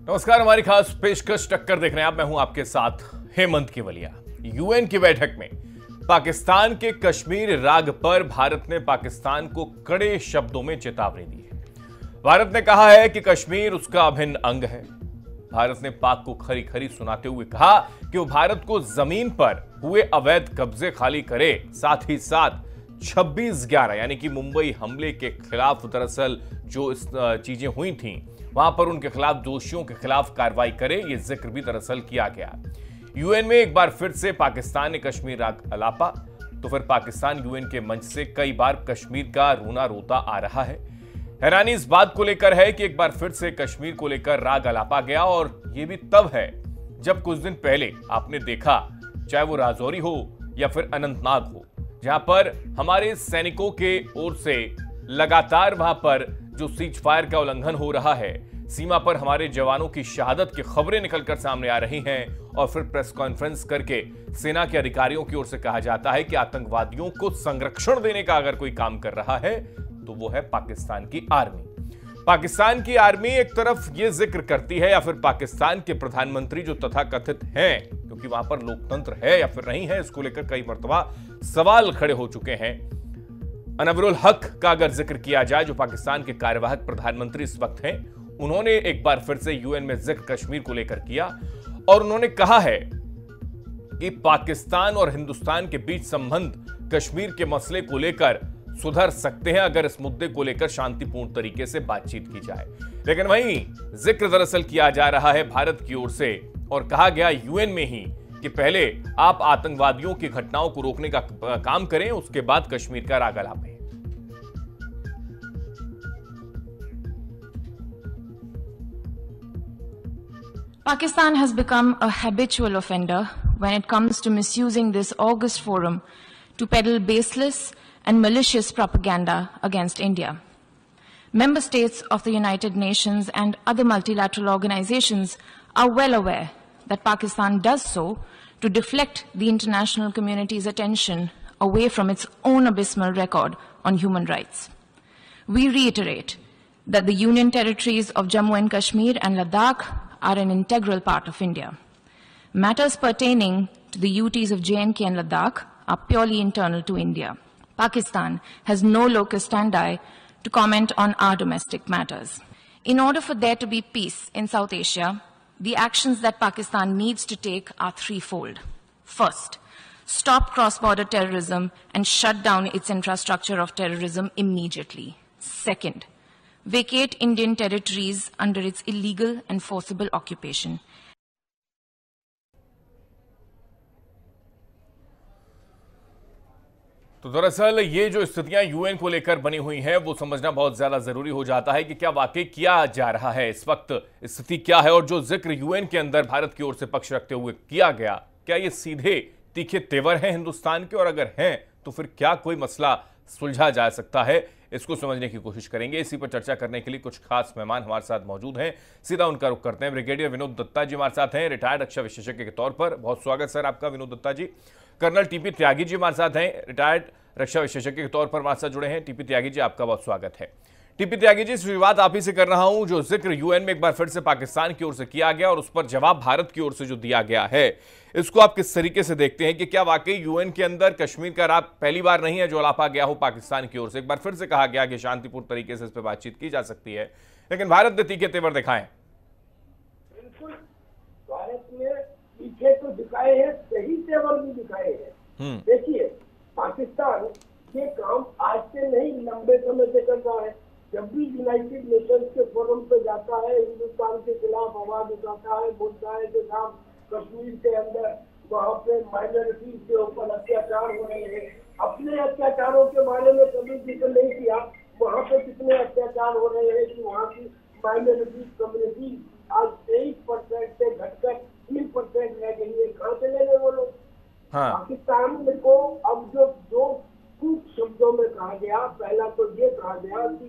नमस्कार, हमारी खास पेशकश टक्कर देख रहे हैं आप। मैं हूं आपके साथ हेमंत केवलिया। यूएन की बैठक में पाकिस्तान के कश्मीर राग पर भारत ने पाकिस्तान को कड़े शब्दों में चेतावनी दी है। भारत ने कहा है कि कश्मीर उसका अभिन्न अंग है। भारत ने पाक को खरी खरी सुनाते हुए कहा कि वो भारत को जमीन पर हुए अवैध कब्जे खाली करे, साथ ही साथ 26/11 यानी कि मुंबई हमले के खिलाफ दरअसल जो चीजें हुई थीं वहां पर उनके खिलाफ दोषियों के खिलाफ कार्रवाई करे, यह जिक्र भी दरअसल किया गया। यूएन में एक बार फिर से पाकिस्तान ने कश्मीर राग अलापा, तो फिर पाकिस्तान यूएन के मंच से कई बार कश्मीर का रोना रोता आ रहा है। हैरानी इस बात को लेकर है कि एक बार फिर से कश्मीर को लेकर राग अलापा गया, और यह भी तब है जब कुछ दिन पहले आपने देखा, चाहे वो राजौरी हो या फिर अनंतनाग हो, जहां पर हमारे सैनिकों के ओर से लगातार वहां पर जो सीज फायर का उल्लंघन हो रहा है, सीमा पर हमारे जवानों की शहादत की खबरें निकलकर सामने आ रही हैं, और फिर प्रेस कॉन्फ्रेंस करके सेना के अधिकारियों की ओर से कहा जाता है कि आतंकवादियों को संरक्षण देने का अगर कोई काम कर रहा है तो वो है पाकिस्तान की आर्मी। पाकिस्तान की आर्मी एक तरफ ये जिक्र करती है, या फिर पाकिस्तान के प्रधानमंत्री जो तथाकथित हैं, क्योंकि वहां पर लोकतंत्र है या फिर नहीं है, इसको लेकर कई मर्तबा सवाल खड़े हो चुके हैं। अनवरुल हक का अगर जिक्र किया जाए, जो पाकिस्तान के कार्यवाहक प्रधानमंत्री इस वक्त हैं, उन्होंने एक बार फिर से यूएन में जिक्र कश्मीर को लेकर किया, और उन्होंने कहा है कि पाकिस्तान और हिंदुस्तान के बीच संबंध कश्मीर के मसले को लेकर सुधर सकते हैं अगर इस मुद्दे को लेकर शांतिपूर्ण तरीके से बातचीत की जाए। लेकिन वहीं जिक्र दरअसल किया जा रहा है भारत की ओर से, और कहा गया यूएन में ही कि पहले आप आतंकवादियों की घटनाओं को रोकने का काम करें, उसके बाद कश्मीर का राग अलापें। Pakistan has become a habitual offender when it comes to misusing this august forum to peddle baseless and malicious propaganda against India. Member states of the United Nations and other multilateral organizations are well aware that Pakistan does so to deflect the international community's attention away from its own abysmal record on human rights. We reiterate that the Union territories of Jammu and Kashmir and Ladakh are an integral part of India. Matters pertaining to the UTs of J&K and Ladakh are purely internal to India. Pakistan has no locus standi to comment on our domestic matters. In order for there to be peace in South Asia, the actions that Pakistan needs to take are threefold. First, stop cross-border terrorism and shut down its infrastructure of terrorism immediately. Second, vacate Indian territories under its illegal and forcible occupation. तो दरअसल ये जो स्थितियां UN को लेकर बनी हुई हैं, वो समझना बहुत ज्यादा जरूरी हो जाता है कि क्या वाकई किया जा रहा है, इस वक्त स्थिति क्या है, और जो जिक्र यूएन के अंदर भारत की ओर से पक्ष रखते हुए किया गया, क्या ये सीधे तीखे तेवर हैं हिंदुस्तान के, और अगर हैं तो फिर क्या कोई मसला सुलझा जा सकता है, इसको समझने की कोशिश करेंगे। इसी पर चर्चा करने के लिए कुछ खास मेहमान हमारे साथ मौजूद हैं, सीधा उनका रुख करते हैं। ब्रिगेडियर विनोद दत्ता जी हमारे साथ हैं, रिटायर्ड रक्षा विशेषज्ञ के तौर पर। बहुत स्वागत सर आपका विनोद दत्ता जी। कर्नल टीपी त्यागी जी हमारे साथ हैं, रिटायर्ड रक्षा विशेषज्ञ के तौर पर हमारे साथ जुड़े हैं। टीपी त्यागी जी आपका बहुत स्वागत है। टीपी त्यागी जी, शुरुआत आप ही से कर रहा हूं। जो जिक्र यूएन में एक बार फिर से पाकिस्तान की ओर से किया गया और उस पर जवाब भारत की ओर से जो दिया गया है, इसको आप किस तरीके से देखते हैं कि क्या वाकई यूएन के अंदर कश्मीर का राग पहली बार नहीं है जो अलापा गया हो पाकिस्तान की ओर से? एक बार फिर से कहा गया कि शांतिपूर्ण तरीके से इस पर बातचीत की जा सकती है, लेकिन भारत ने तीखे तेवर दिखाए। बिल्कुल, भारत ने तीखे तो दिखाए हैं, सही तेवर भी दिखाए हैं। देखिए, पाकिस्तान ये काम आज से नहीं, लंबे समय से कर रहा है। जब भी यूनाइटेड नेशंस के फोरम पे जाता है, हिंदुस्तान के खिलाफ आवाज उठाता है, बोलता है कि साहब कश्मीर के अंदर वहाँ पे माइनॉरिटीज के ऊपर अत्याचार हो रहे हैं। अपने अत्याचारों के बारे में कभी जिक्र नहीं किया। वहाँ पे कितने अत्याचार हो रहे हैं कि वहाँ की माइनॉरिटीज कम्युनिटी आज 23% से घटकर 3% रह गई है। कहाँ से ले गए वो लोग? पाकिस्तान को अब जो कुछ शब्दों में कहा गया, पहला तो ये कहा गया कि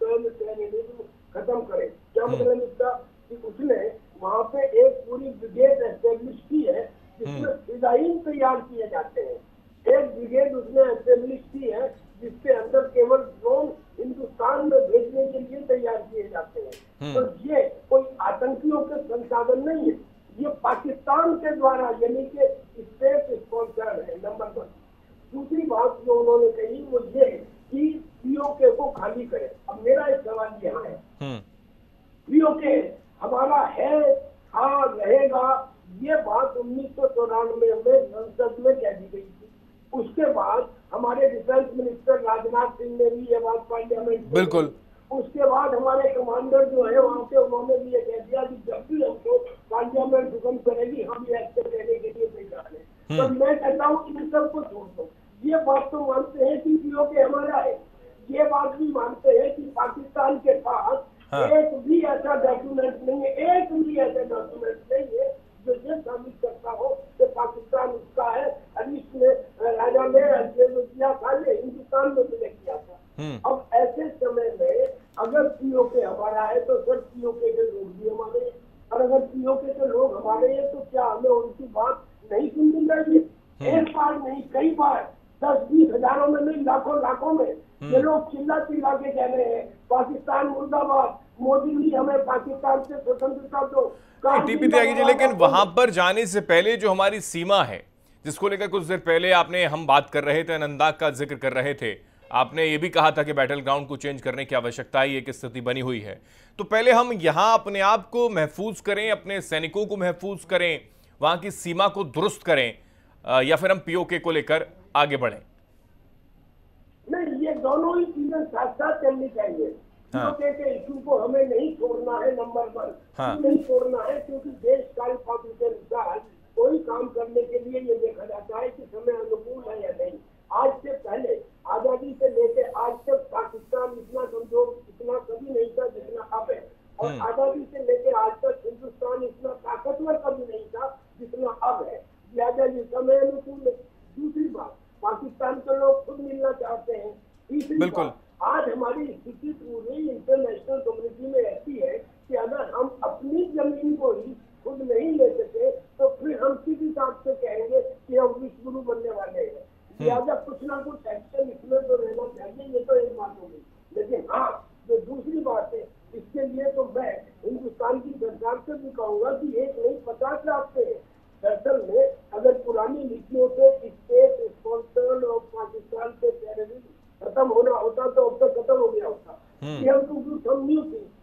टेररिज्म खत्म करे। क्या मतलब इसका? कि उसने वहाँ पे एक पूरी ब्रिगेड एस्टेब्लिश की है जिसमें डिजाइन तैयार किए जाते हैं। एक ब्रिगेड उसने एस्टेब्लिश की है जिसके अंदर केवल ड्रोन हिंदुस्तान में भेजने के लिए तैयार किए जाते हैं। तो ये कोई साधन नहीं है, ये पाकिस्तान के द्वारा यानी कि स्टेट स्पॉन्सर है, नंबर 1। दूसरी बात जो उन्होंने कही वो ये कि पीओके को खाली करे। अब मेरा एक सवाल यहाँ है, पीओके हमारा है, था, रहेगा, ये बात 1994 में संसद में कह दी गई थी। उसके बाद हमारे डिफेंस मिनिस्टर राजनाथ सिंह ने भी ये बात पार्लियामेंट में, बिल्कुल, उसके बाद हमारे कमांडर जो है वहाँ के, उन्होंने भी ये कह दिया कि जब भी हमको पार्लियामेंट हुक्म करेगी हम ये एक्शन लेने के लिए तैयार हैं। तो मैं कहता हूँ कि इन सबको छोड़ दो, ये बात तो मानते हैं कि पीओके हमारा है, ये बात भी मानते हैं कि पाकिस्तान के पास एक भी ऐसा डॉक्यूमेंट नहीं है, एक भी ऐसा डॉक्यूमेंट नहीं है जो ये साबित करता हो कि पाकिस्तान उसका है। अभी इसमें राजा ने जो किया था ये हिंदुस्तान में सिलेक्ट किया था। अब ऐसे समय में अगर पीओके हमारा है तो सर पीओके के लोग भी हमारे हैं, और अगर पीओके के लोग हमारे हैं तो क्या हमें उनकी बात नहीं सुननी चाहिए? एक बार नहीं, कई बार, 10-20 हजारों में नहीं, लाखों में ये लोग चिल्ला के कह रहे हैं पाकिस्तान मुर्दाबाद, मोदी जी हमें पाकिस्तान से स्वतंत्रता दो। टीपी त्यागी जी, लेकिन वहां पर जाने से पहले जो हमारी सीमा है, जिसको लेकर कुछ देर पहले हम बात कर रहे थे, लद्दाख का जिक्र कर रहे थे, आपने ये भी कहा था कि बैटल ग्राउंड को चेंज करने की आवश्यकता है, एक स्थिति बनी हुई है। तो पहले हम यहाँ अपने आप को महफूज करें, अपने सैनिकों को महफूज करें, वहां की सीमा को दुरुस्त करें, या फिर हम पीओके को लेकर आगे बढ़ें? नहीं, ये दोनों ही चीजें साथ साथ चलनी चाहिए। पीओके के इशू को हमें नहीं छोड़ना है, नंबर 1 नहीं छोड़ना है, क्योंकि देश काल पात्र के अनुसार कोई काम करने के लिए ये देखा जाता है कि समय अनुकूल है या नहीं। आज से पहले आजादी से लेकर आज तक पाकिस्तान इतना कमजोर, इतना कभी नहीं था जितना अब है, और आजादी से लेकर आज तक हिंदुस्तान इतना ताकतवर कभी नहीं था जितना अब है, लिहाजा ये समय अनुकूल है। दूसरी बात, पाकिस्तान के लोग खुद मिलना चाहते हैं। तीसरी बात, आज हमारी स्थिति पूरी इंटरनेशनल कम्युनिटी में ऐसी है कि अगर हम अपनी जमीन को ही खुद नहीं ले सके तो फिर हम किस हिसाब से कहेंगे कि हम विश्व गुरु बनने वाले हैं? लिहाजा कुछ ना कुछ एक्शन इसमें तो रहना चाहिए, ये तो एक बात होगी। लेकिन हाँ, जो दूसरी बात है, इसके लिए तो मैं हिंदुस्तान की सरकार से भी कहूंगा कि एक नहीं 50 रास्ते हैं। दरअसल में अगर पुरानी नीतियों से स्टेट स्पॉन्सर्ड और पाकिस्तान से टेररिज्म खत्म होना होता तो अब तक खत्म हो गया होता।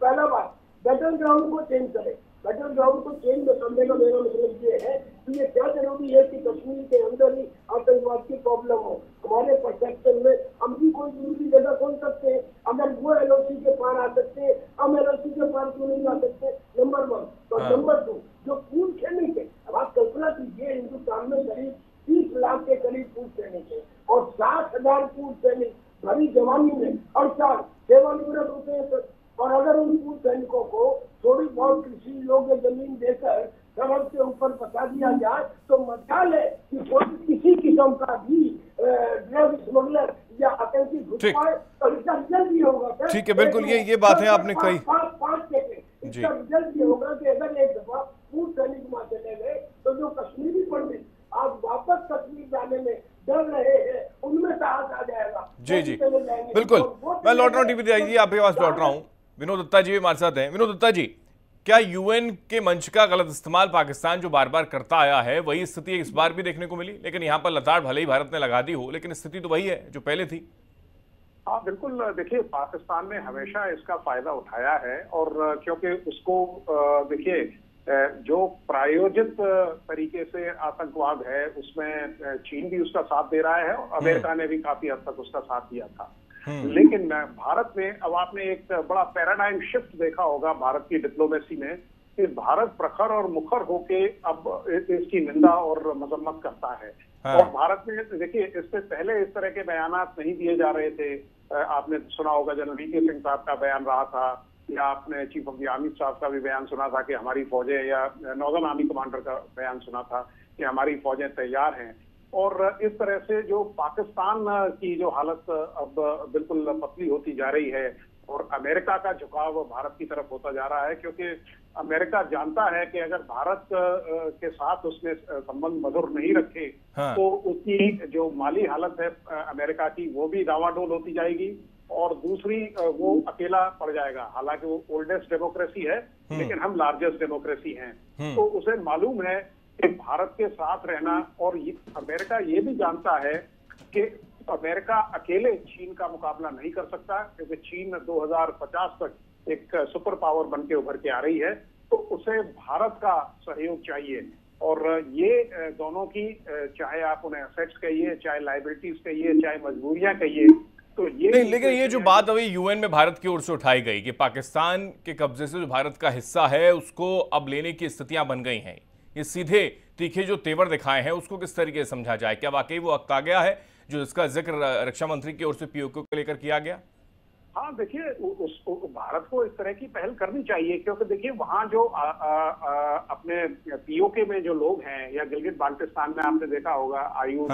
पहला बात, बैटल ग्राउंड को चेंज करें। बैटल ग्राउंड को चेंज करने का मेरा मतलब ये है कि ये क्या जरूरी है कि कश्मीर के अंदर ही आतंकवाद की प्रॉब्लम हो। हमारे परसेप्शन में हम भी कोई दूसरी जगह खोल सकते हैं, अगर वो एलओसी के पार आ सकते हैं, हम एलओसी के पार क्यों नहीं आ सकते? नंबर 1। तो नंबर 2, जो पूर्व सैनिक है, अब आप कल्पना कीजिए हिंदुस्तान में करीब 30 लाख के करीब पूर्व सैनिक है और 60,000 पूर्व सैनिक भरी जवानी में और 4 सेवानिवृत्त होते हैं सर। और अगर उन पूर्व सैनिकों को थोड़ी बहुत कृषि योग्य जमीन देकर सड़क के ऊपर बता दिया जाए तो मजाल है कि किसी किस्म का भी ड्रग स्मगलर या आतंकी घुस पाए तो इसका रिजल्ट ये होगा सर। ठीक है, बिल्कुल, ये बात है आपने कही। 5 सेकंड, इसका रिजल्ट ये होगा कि अगर एक दफा पूर्व सैनिक वहां चले गए तो जो कश्मीरी पंडित आज वापस कश्मीर जाने में डर रहे हैं उनमें साहस आ जाएगा। जी, बिल्कुल। मैं लौट रहा हूँ टीपी त्यागी जी, आपके पास लौट रहा हूँ। विनोद दत्ता जी भी हमारे साथ हैं। विनोद दत्ता जी, क्या यूएन के मंच का गलत इस्तेमाल पाकिस्तान जो बार बार करता आया है वही स्थिति इस बार भी देखने को मिली? लेकिन यहाँ पर लताड़ भले ही भारत ने लगा दी हो, लेकिन स्थिति तो वही है जो पहले थी। हाँ बिल्कुल, देखिए पाकिस्तान ने हमेशा इसका फायदा उठाया है और क्योंकि उसको देखिए जो प्रायोजित तरीके से आतंकवाद है उसमें चीन भी उसका साथ दे रहा है और अमेरिका ने भी काफी हद तक उसका साथ दिया था। लेकिन भारत में अब आपने एक बड़ा पैराडाइम शिफ्ट देखा होगा भारत की डिप्लोमेसी में कि भारत प्रखर और मुखर होके अब इसकी निंदा और मजम्मत करता है। और भारत में देखिए इससे पहले इस तरह के बयानात नहीं दिए जा रहे थे। आपने सुना होगा जनरल वीके सिंह साहब का बयान रहा था, या आपने चीफ ऑफ द आर्मी साहब का भी बयान सुना था कि हमारी फौजें, या नॉर्दर्न आर्मी कमांडर का बयान सुना था कि हमारी फौजें तैयार हैं। और इस तरह से जो पाकिस्तान की जो हालत अब बिल्कुल पतली होती जा रही है और अमेरिका का झुकाव भारत की तरफ होता जा रहा है, क्योंकि अमेरिका जानता है कि अगर भारत के साथ उसने संबंध मधुर नहीं रखे तो उसकी जो माली हालत है अमेरिका की वो भी डावाडोल होती जाएगी और दूसरी वो अकेला पड़ जाएगा। हालांकि वो ओल्डेस्ट डेमोक्रेसी है, लेकिन हम लार्जेस्ट डेमोक्रेसी हैं। तो उसे मालूम है कि भारत के साथ रहना, और अमेरिका ये भी जानता है कि अमेरिका अकेले चीन का मुकाबला नहीं कर सकता, क्योंकि चीन 2050 तक एक सुपर पावर बन के उभर के आ रही है। तो उसे भारत का सहयोग चाहिए, और ये दोनों की, चाहे आप उन्हें एसेट्स कहिए, चाहे लायबिलिटीज कहिए, चाहे मजबूरियां कहिए, तो ये नहीं, लेकिन ये जो बात अभी यूएन में भारत की ओर से उठाई गई कि पाकिस्तान के कब्जे से जो भारत का हिस्सा है उसको अब लेने की स्थितियां बन गई हैं, ये सीधे तीखे जो तेवर दिखाए हैं उसको किस तरीके से समझा जाए? क्या वाकई वो वक्त आ गया है जो इसका जिक्र रक्षा मंत्री की ओर से पीओके को लेकर किया गया? हाँ, देखिए, भारत को इस तरह की पहल करनी चाहिए, क्योंकि देखिए वहाँ जो अपने पीओके में जो लोग हैं, या गिलगित बाल्टिस्तान में आपने देखा होगा अयूब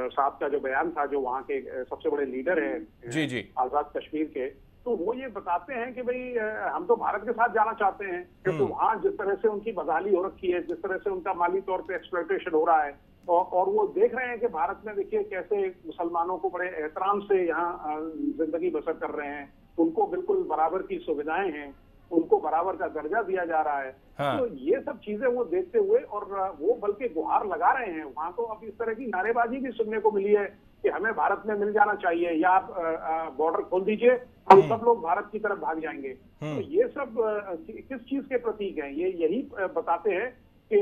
साहब का जो बयान था, जो वहाँ के सबसे बड़े लीडर हैं जी आजाद कश्मीर के, तो वो ये बताते हैं कि भाई हम तो भारत के साथ जाना चाहते हैं, क्योंकि वहाँ जिस तरह से उनकी बदहाली हो रखी है, जिस तरह से उनका माली तौर पे एक्सप्लॉयटेशन हो रहा है, और वो देख रहे हैं कि भारत में देखिए कैसे मुसलमानों को बड़े एहतराम से यहाँ जिंदगी बसर कर रहे हैं, उनको बिल्कुल बराबर की सुविधाएं हैं, उनको बराबर का दर्जा दिया जा रहा है। हाँ। तो ये सब चीजें वो देखते हुए, और वो बल्कि गुहार लगा रहे हैं। वहां तो अब इस तरह की नारेबाजी भी सुनने को मिली है कि हमें भारत में मिल जाना चाहिए, या आप बॉर्डर खोल दीजिए, हम सब लोग भारत की तरफ भाग जाएंगे। तो ये सब किस चीज के प्रतीक हैं? ये यही बताते हैं कि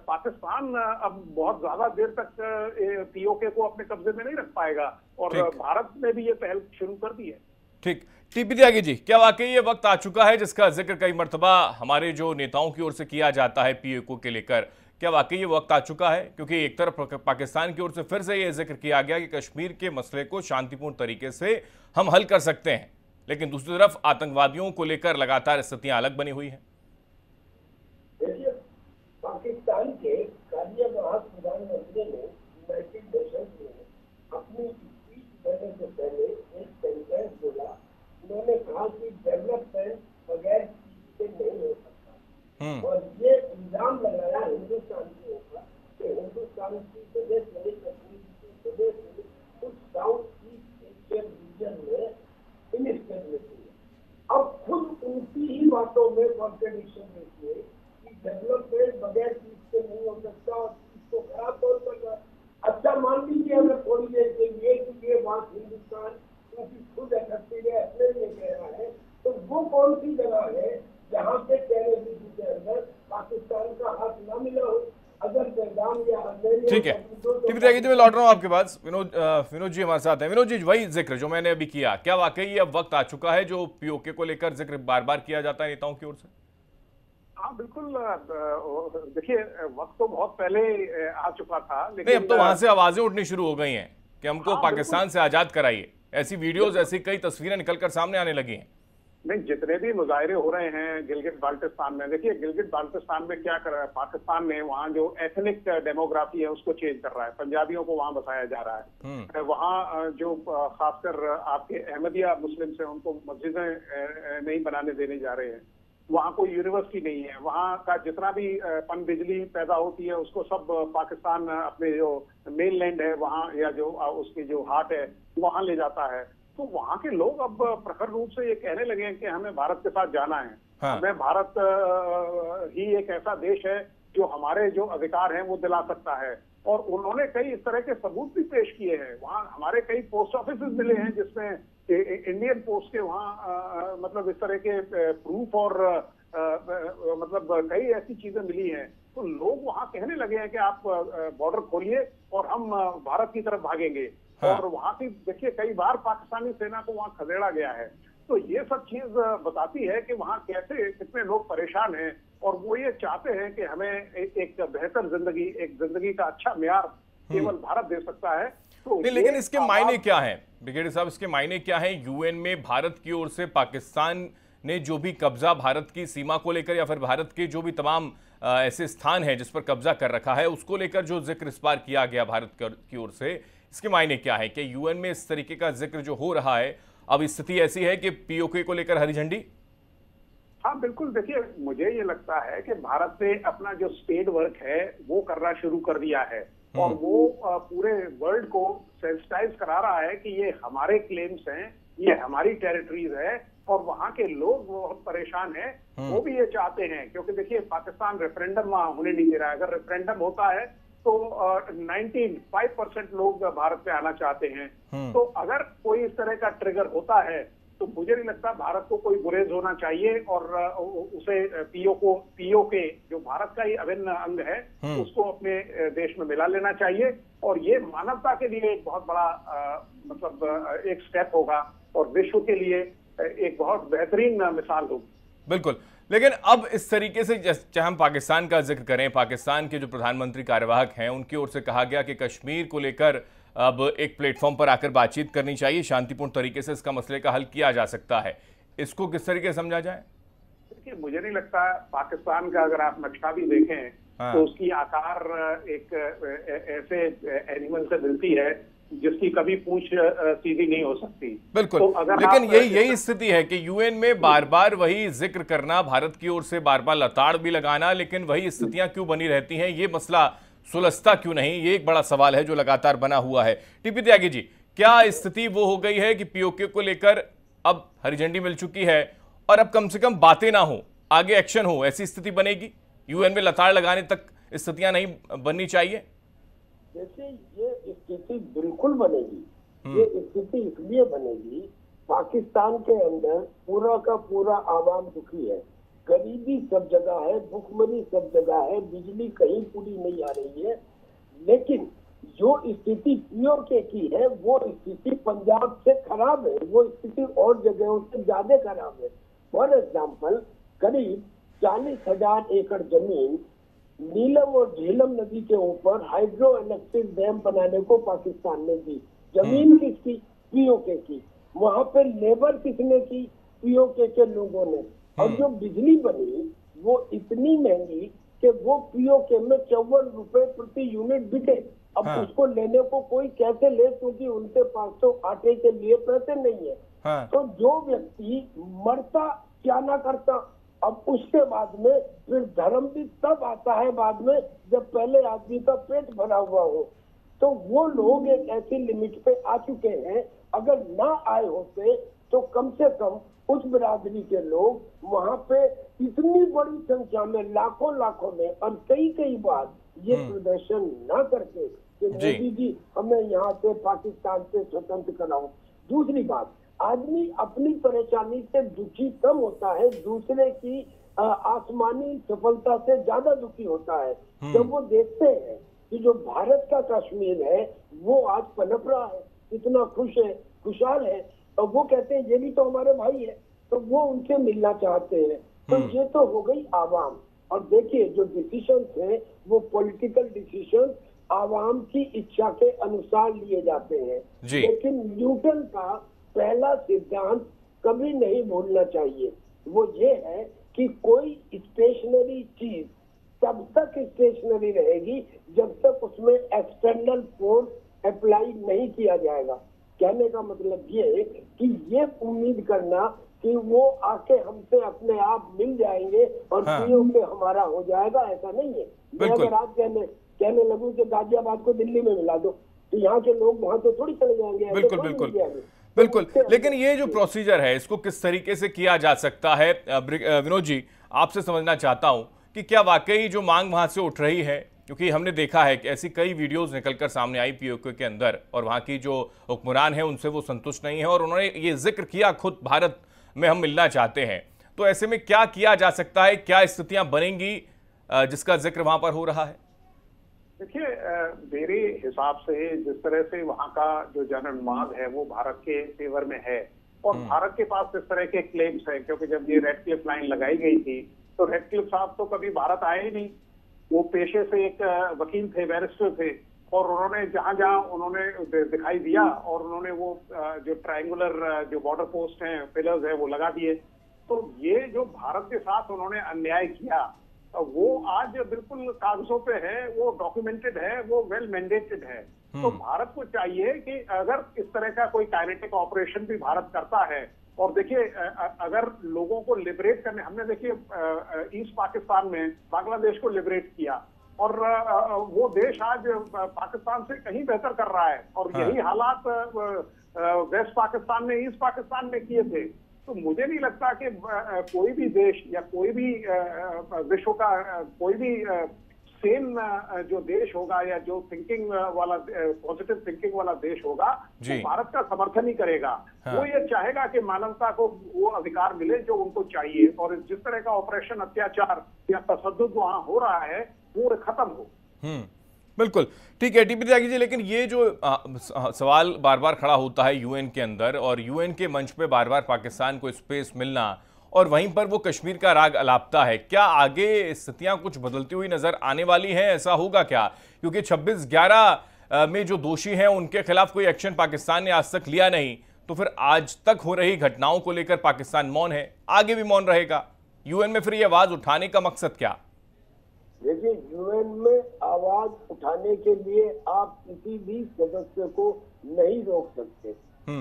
पाकिस्तान अब बहुत ज्यादा देर तक पीओके को अपने कब्जे में नहीं रख पाएगा, और भारत ने भी ये पहल शुरू कर दी है। ठीक, टीपी त्यागी जी, क्या वाकई ये वक्त आ चुका है जिसका जिक्र कई मर्तबा हमारे जो नेताओं की ओर से किया जाता है पीओके को लेकर, क्या वाकई ये वक्त आ चुका है? क्योंकि एक तरफ पाकिस्तान की ओर से फिर से ये जिक्र किया गया कि कश्मीर के मसले को शांतिपूर्ण तरीके से हम हल कर सकते हैं, लेकिन दूसरी तरफ आतंकवादियों को लेकर लगातार स्थितियां अलग बनी हुई हैं। देखिए, पाकिस्तान के कार्यवाहक प्रधानमंत्री ने यूनाइटेड नेशंस में अपनी स्पीच देने से पहले एक सेंटेंस बोला। उन्होंने कहा कि डेवलपमेंट बगैर पीस से नहीं हो सकता, और ये इल्जाम लगाया हिंदुस्तान के ऊपर कि हिंदुस्तान की वजह से, कश्मीर की वजह से कुछ साउथ ईस्ट एशियन रीजन में इनस्टेबिलिटी है। अब खुद उनकी ही बातों में कॉन्ट्रडिक्शन देखिए कि डेवलपमेंट बगैर पीस से नहीं हो सकता, और इसको खराब तौर पर अच्छा मान लीजिए अगर थोड़ी देर के लिए कि ये बात हिंदुस्तान क्योंकि खुद अपने लिए कह रहा है, तो वो कौन सी जगह है जहाँ पे टेररिज्म के अंदर पाकिस्तान का हाथ ना मिला हो? अगर पैगाम या ठीक है, टीपी त्यागी जी, मैं लौट रहा हूँ आपके पास। विनोद जी हमारे साथ हैं। विनोद जी, वही जिक्र जो मैंने अभी किया, क्या वाकई अब वक्त आ चुका है जो पीओके को लेकर जिक्र बार बार किया जाता है नेताओं की ओर से? हाँ, बिल्कुल। देखिए, वक्त तो बहुत पहले आ चुका था, लेकिन नहीं, अब तो वहां से आवाजें उठनी शुरू हो गई हैं कि हमको पाकिस्तान से आजाद कराइए। ऐसी वीडियोस, ऐसी कई तस्वीरें निकलकर सामने आने लगी हैं। नहीं, जितने भी मुजाहरे हो रहे हैं गिलगित बाल्टिस्तान में, देखिए गिलगित बाल्टिस्तान में क्या कर रहा है पाकिस्तान ने, वहाँ जो एथनिक डेमोग्राफी है उसको चेंज कर रहा है, पंजाबियों को वहाँ बसाया जा रहा है। वहाँ जो खासकर आपके अहमदिया मुस्लिम से, उनको मस्जिदें नहीं बनाने देने जा रहे हैं। वहाँ कोई यूनिवर्सिटी नहीं है, वहाँ का जितना भी पन बिजली पैदा होती है उसको सब पाकिस्तान अपने जो मेन लैंड है वहाँ, या जो उसकी जो हाट है वहाँ ले जाता है। तो वहाँ के लोग अब प्रखर रूप से ये कहने लगे हैं कि हमें भारत के साथ जाना है। हाँ। हमें भारत ही एक ऐसा देश है जो हमारे जो अधिकार हैं वो दिला सकता है, और उन्होंने कई इस तरह के सबूत भी पेश किए हैं। वहाँ हमारे कई पोस्ट ऑफिस मिले हैं जिसमें इंडियन पोस्ट के वहाँ मतलब इस तरह के प्रूफ और मतलब कई ऐसी चीजें मिली हैं। तो लोग वहाँ कहने लगे हैं कि आप बॉर्डर खोलिए और हम भारत की तरफ भागेंगे। हाँ। और वहाँ की देखिए कई बार पाकिस्तानी सेना को वहाँ खदेड़ा गया है। तो ये सब चीज बताती है कि वहाँ कैसे कितने लोग परेशान हैं, और वो ये चाहते हैं कि हमें एक बेहतर जिंदगी, एक जिंदगी का अच्छा म्यार केवल भारत दे सकता है। तो नहीं, लेकिन इसके मायने क्या हैं ब्रिगेडियर साहब, इसके मायने क्या हैं? यूएन में भारत की ओर से पाकिस्तान ने जो भी कब्जा भारत की सीमा को लेकर, या फिर भारत के जो भी तमाम ऐसे स्थान हैं जिस पर कब्जा कर रखा है, उसको लेकर जो जिक्र इस बार किया गया भारत की ओर से, इसके मायने क्या है? कि यूएन में इस तरीके का जिक्र जो हो रहा है, अब स्थिति ऐसी है कि पीओके को लेकर हरी झंडी? हाँ, बिल्कुल। देखिए, मुझे ये लगता है कि भारत ने अपना जो स्टेट वर्क है वो करना शुरू कर दिया है। और वो पूरे वर्ल्ड को सेंसिटाइज करा रहा है कि ये हमारे क्लेम्स हैं, ये हमारी टेरिटरीज है और वहां के लोग बहुत परेशान हैं। वो भी ये चाहते हैं, क्योंकि देखिए पाकिस्तान रेफरेंडम वहां होने नहीं दे रहा है। अगर रेफरेंडम होता है तो 95% लोग भारत में आना चाहते हैं। तो अगर कोई इस तरह का ट्रिगर होता है तो मुझे नहीं लगता भारत को कोई गुरेज होना चाहिए और उसे पीओके जो भारत का ही अभिन्न अंग है उसको अपने देश में मिला लेना चाहिए। और ये मानवता के लिए एक बहुत बड़ा मतलब एक स्टेप होगा और विश्व के लिए एक बहुत बेहतरीन मिसाल होगी। बिल्कुल, लेकिन अब इस तरीके से चाहे हम पाकिस्तान का जिक्र करें, पाकिस्तान के जो प्रधानमंत्री कार्यवाहक हैं उनकी ओर से कहा गया कि कश्मीर को लेकर अब एक प्लेटफॉर्म पर आकर बातचीत करनी चाहिए, शांतिपूर्ण तरीके से इसका मसले का हल किया जा सकता है। इसको किस तरीके से समझा जाए? देखिए, मुझे नहीं लगता पाकिस्तान का अगर आप नक्शा भी देखें तो उसकी आकार एक ऐसे एनिमल से मिलती है जिसकी कभी पूंछ सीधी नहीं हो सकती। बिल्कुल, तो लेकिन यही स्थिति है कि यूएन में बार बार वही जिक्र करना, भारत की ओर से बार बार लताड़ भी लगाना, लेकिन वही स्थितियां क्यों बनी रहती हैं, ये मसला सुलझता क्यों नहीं, ये एक बड़ा सवाल है जो लगातार बना हुआ है। टीपी त्यागी जी, क्या स्थिति वो हो गई है कि पीओके को लेकर अब हरी झंडी मिल चुकी है और अब कम से कम बातें ना हो, आगे एक्शन हो, ऐसी स्थिति बनेगी? यूएन में लताड़ लगाने तक स्थितियां नहीं बननी चाहिए? देखिए, ये स्थिति बिल्कुल बनेगी। ये स्थिति इसलिए बनेगी, पाकिस्तान के अंदर पूरा का पूरा आवाम दुखी है, गरीबी सब जगह है, भुखमरी सब जगह है, बिजली कहीं पूरी नहीं आ रही है। लेकिन जो स्थिति पीओके की है वो स्थिति पंजाब से खराब है, वो स्थिति और जगहों से ज्यादा खराब है। फॉर एग्जाम्पल, करीब 40,000 एकड़ जमीन नीलम और झेलम नदी के ऊपर हाइड्रो इलेक्ट्रिक डैम बनाने को पाकिस्तान ने दी। जमीन किसकी? पीओके की। वहां पे लेबर किसने की? पीओके के लोगों ने। और जो बिजली बनी वो इतनी महंगी कि वो पीओके में 54 रुपए प्रति यूनिट बिके। अब उसको लेने को कोई कैसे ले, क्योंकि उनके पास तो आटे के लिए पैसे नहीं है। तो जो व्यक्ति मरता क्या ना करता। अब उसके बाद में फिर धर्म भी तब आता है बाद में जब पहले आदमी का पेट भरा हुआ हो। तो वो लोग एक ऐसी लिमिट पे आ चुके हैं, अगर ना आए होते तो कम से कम उस बिरादरी के लोग वहां पे इतनी बड़ी संख्या में लाखों में और कई बार ये प्रदर्शन ना करते कि मोदी जी हमें यहाँ से पाकिस्तान से स्वतंत्र कराओ। दूसरी बात, आदमी अपनी परेशानी से दुखी कम होता है, दूसरे की आसमानी सफलता से ज्यादा दुखी होता है जब वो देखते हैं कि जो भारत का कश्मीर है वो आज पनप रहा है, इतना खुशहाल है, और वो कहते हैं ये भी तो हमारे भाई है, तो वो उनसे मिलना चाहते हैं। तो ये तो हो गई आवाम। और देखिए, जो डिसीजंस है वो पॉलिटिकल डिसीजंस आवाम की इच्छा के अनुसार लिए जाते हैं, लेकिन न्यूटन का पहला सिद्धांत कभी नहीं भूलना चाहिए। वो ये है कि कोई स्टेशनरी चीज तब तक स्टेशनरी रहेगी जब तक उसमें एक्सटर्नल फोर्स अप्लाई नहीं किया जाएगा। कहने का मतलब ये है कि ये उम्मीद करना कि वो आके हमसे अपने आप मिल जाएंगे और पीओके हमारा हो जाएगा, ऐसा नहीं है। मैं अगर आज कहने लगूं कि गाजियाबाद को दिल्ली में मिला दो तो यहाँ के लोग वहां तो थोड़ी चले जाएंगे। बिल्कुल, लेकिन ये जो प्रोसीजर है इसको किस तरीके से किया जा सकता है? विनोद जी, आपसे समझना चाहता हूं कि क्या वाकई जो मांग वहां से उठ रही है, क्योंकि हमने देखा है कि ऐसी कई वीडियोस निकलकर सामने आई पीओके के अंदर और वहां की जो हुक्मरान है उनसे वो संतुष्ट नहीं है और उन्होंने ये जिक्र किया खुद भारत में हम मिलना चाहते हैं। तो ऐसे में क्या किया जा सकता है, क्या स्थितियां बनेंगी जिसका जिक्र वहां पर हो रहा है? देखिए, मेरे हिसाब से जिस तरह से वहां का जो जनउन्माद है वो भारत के फेवर में है और भारत के पास इस तरह के क्लेम्स हैं, क्योंकि जब ये रेड क्लिफ लाइन लगाई गई थी तो रेड क्लिफ साहब तो कभी भारत आए ही नहीं। वो पेशे से एक वकील थे, बैरिस्टर थे, और उन्होंने जहां उन्होंने दिखाई दिया और उन्होंने वो जो ट्रायंगुलर जो बॉर्डर पोस्ट हैं, पिलर्स है, वो लगा दिए। तो ये जो भारत के साथ उन्होंने अन्याय किया वो आज बिल्कुल कागजों पे है, वो डॉक्यूमेंटेड है, वो वेल मैंडेटेड है। तो भारत को चाहिए कि अगर इस तरह का कोई काइनेटिक ऑपरेशन भी भारत करता है, और देखिए अगर लोगों को लिबरेट करने, हमने देखिए ईस्ट पाकिस्तान में बांग्लादेश को लिबरेट किया, और वो देश आज पाकिस्तान से कहीं बेहतर कर रहा है, और यही हालात वेस्ट पाकिस्तान में, ईस्ट पाकिस्तान में किए थे। तो मुझे नहीं लगता कि कोई भी देश या कोई भी विश्व का कोई भी सेम जो देश होगा या जो थिंकिंग वाला, पॉजिटिव थिंकिंग वाला देश होगा, वो भारत का समर्थन ही करेगा। वो ये चाहेगा कि मानवता को वो अधिकार मिले जो उनको चाहिए, और जिस तरह का ऑपरेशन अत्याचार या तशद्दुद वहां हो रहा है वो खत्म हो। बिल्कुल ठीक है टीपी त्यागी जी, लेकिन ये जो सवाल बार बार खड़ा होता है यूएन के अंदर, और यूएन के मंच पे बार बार पाकिस्तान को स्पेस मिलना और वहीं पर वो कश्मीर का राग अलापता है, क्या आगे स्थितियां कुछ बदलती हुई नजर आने वाली हैं? ऐसा होगा क्या? क्योंकि 26/11 में जो दोषी हैं उनके खिलाफ कोई एक्शन पाकिस्तान ने आज तक लिया नहीं, तो फिर आज तक हो रही घटनाओं को लेकर पाकिस्तान मौन है, आगे भी मौन रहेगा। यूएन में फिर ये आवाज उठाने का मकसद क्या? देखिए, यूएन में आवाज उठाने के लिए आप किसी भी सदस्य को नहीं रोक सकते।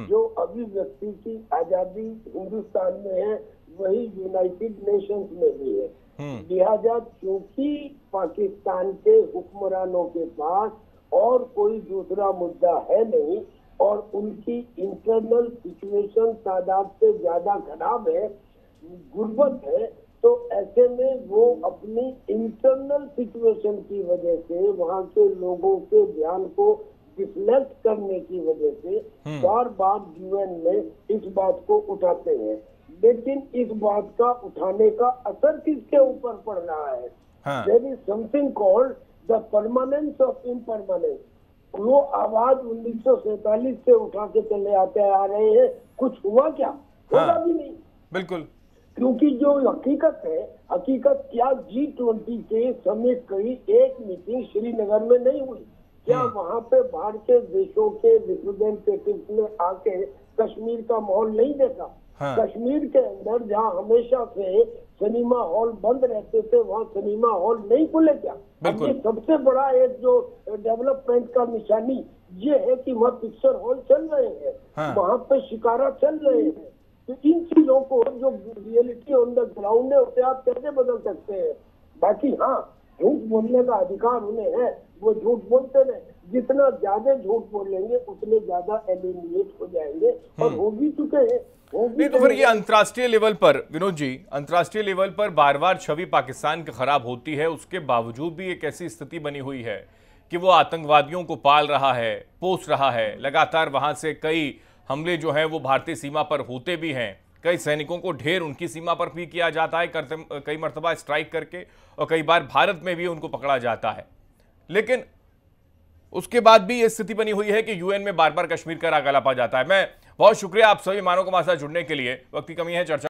जो अभिव्यक्ति की आजादी हिंदुस्तान में है वही यूनाइटेड नेशंस में भी है। लिहाजा क्योंकि पाकिस्तान के हुक्मरानों के पास और कोई दूसरा मुद्दा है नहीं, और उनकी इंटरनल सिचुएशन तादाद से ज्यादा खराब है, गुर्बत है, तो ऐसे में वो अपनी इंटरनल सिचुएशन की वजह से, वहाँ के लोगों के ध्यान को डिफ्लेक्ट करने की वजह से बार बार यूएन में इस बात को उठाते हैं। लेकिन इस बात का उठाने का असर किसके ऊपर पड़ रहा है? There is something called the permanence of impermanence. वो आवाज 1947 से उठा के चले आते आ रहे हैं, कुछ हुआ क्या? होगा भी नहीं। बिल्कुल, क्योंकि जो हकीकत है, हकीकत क्या, G20 के समिट की एक मीटिंग श्रीनगर में नहीं हुई क्या? वहाँ पे बाहर के देशों के रिप्रेजेंटेटिव्स ने आके कश्मीर का माहौल नहीं देखा? कश्मीर के अंदर जहाँ हमेशा से सिनेमा हॉल बंद रहते थे, वहाँ सिनेमा हॉल नहीं खुले क्या? अब ये सबसे बड़ा एक जो डेवलपमेंट का निशानी ये है कि वहाँ पिक्चर हॉल चल रहे हैं, वहाँ पे शिकारा चल रहे हैं। तो इन चीजों को, जो रियलिटी ऑन द ग्राउंड है, उसे आप कैसे बदल सकते हैं? बाकी हाँ, झूठ बोलने का अधिकार उन्हें है, वो झूठ बोलते रहे। जितना ज्यादा झूठ बोलेंगे उतने ज्यादा एलिमिनेट हो जाएंगे, और हो भी चुके हैं। नहीं तो फिर ये अंतर्राष्ट्रीय लेवल पर, विनोद जी, अंतर्राष्ट्रीय लेवल पर बार बार छवि पाकिस्तान की खराब होती है, उसके बावजूद भी एक ऐसी स्थिति बनी हुई है कि वो आतंकवादियों को पाल रहा है, पोस रहा है, लगातार वहां से कई हमले जो है वो भारतीय सीमा पर होते भी हैं, कई सैनिकों को ढेर उनकी सीमा पर भी किया जाता है, कई मर्तबा स्ट्राइक करके, और कई बार भारत में भी उनको पकड़ा जाता है। लेकिन उसके बाद भी ये स्थिति बनी हुई है कि यूएन में बार बार कश्मीर का राग अलापा जाता है। मैं बहुत शुक्रिया आप सभी मानव को हमारे साथ जुड़ने के लिए। वक्त की कमी है, चर्चा